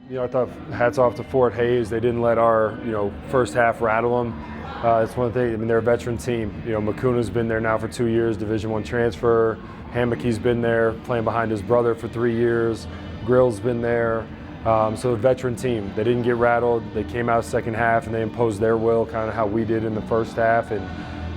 I thought hats off to Fort Hayes. They didn't let our, first half rattle them. It's one thing. I mean, they're a veteran team. Macuna's been there now for 2 years, Division I transfer. Hammockey's been there, playing behind his brother for 3 years. Grill's been there. So a veteran team. They didn't get rattled. They came out second half and they imposed their will, kind of how we did in the first half. And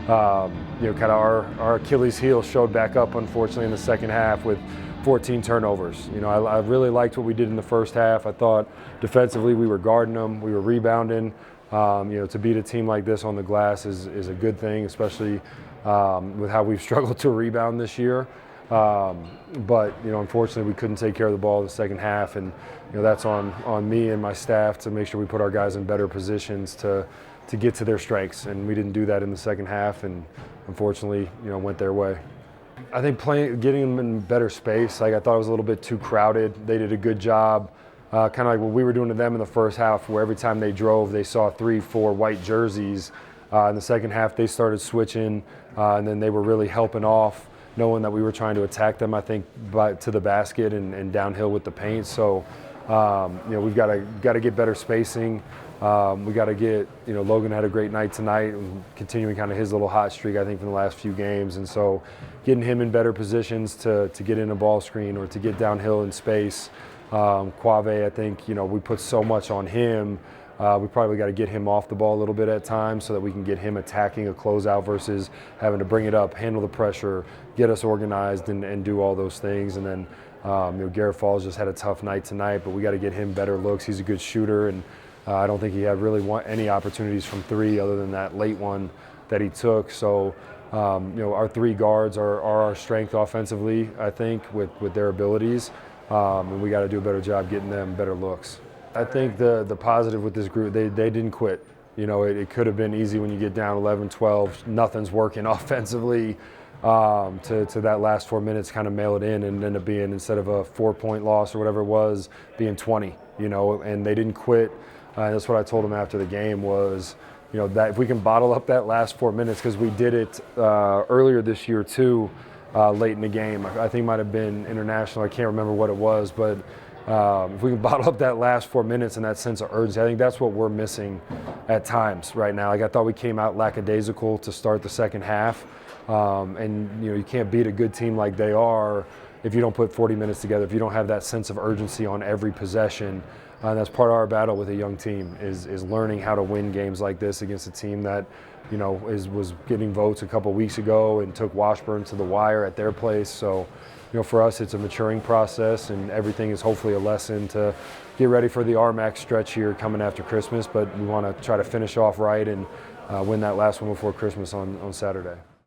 kind of our Achilles heel showed back up, unfortunately, in the second half with 14 turnovers. I really liked what we did in the first half. I thought defensively we were guarding them, we were rebounding. To beat a team like this on the glass is a good thing, especially with how we've struggled to rebound this year. But unfortunately, we couldn't take care of the ball in the second half, and that's on me and my staff to make sure we put our guys in better positions to get to their strengths, and we didn't do that in the second half, and unfortunately, went their way. I think getting them in better space. I thought it was a little bit too crowded. They did a good job, kind of like what we were doing to them in the first half, where every time they drove, they saw 3-4 white jerseys. In the second half, they started switching, and then they were really helping off, knowing that we were trying to attack them, I think, to the basket and downhill with the paint. So, we've got to get better spacing. We got to get, Logan had a great night tonight and continuing kind of his little hot streak, I think, from the last few games. And so getting him in better positions to get in a ball screen or to get downhill in space. Quave, I think, we put so much on him. We probably got to get him off the ball a little bit at times so that we can get him attacking a closeout versus having to bring it up, handle the pressure, get us organized and do all those things. And then, Garrett Falls just had a tough night tonight, but we got to get him better looks. He's a good shooter, and I don't think he had really any opportunities from three other than that late one that he took. So, our three guards are our strength offensively, I think, with their abilities. And we got to do a better job getting them better looks. I think the positive with this group, they didn't quit. It could have been easy when you get down 11, 12, nothing's working offensively, to that last 4 minutes kind of mail it in and end up being, instead of a 4-point loss or whatever it was, being 20, and they didn't quit. That's what I told them after the game was, that if we can bottle up that last 4 minutes, because we did it earlier this year too, late in the game. I think it might have been international. I can't remember what it was, but if we can bottle up that last 4 minutes and that sense of urgency, I think that's what we're missing at times right now. I thought we came out lackadaisical to start the second half, and you can't beat a good team like they are if you don't put 40 minutes together, if you don't have that sense of urgency on every possession. And that's part of our battle with a young team is learning how to win games like this against a team that, was getting votes a couple weeks ago and took Washburn to the wire at their place. So, for us, it's a maturing process, and everything is hopefully a lesson to get ready for the RMAC stretch here coming after Christmas. But we want to try to finish off right and win that last one before Christmas on Saturday.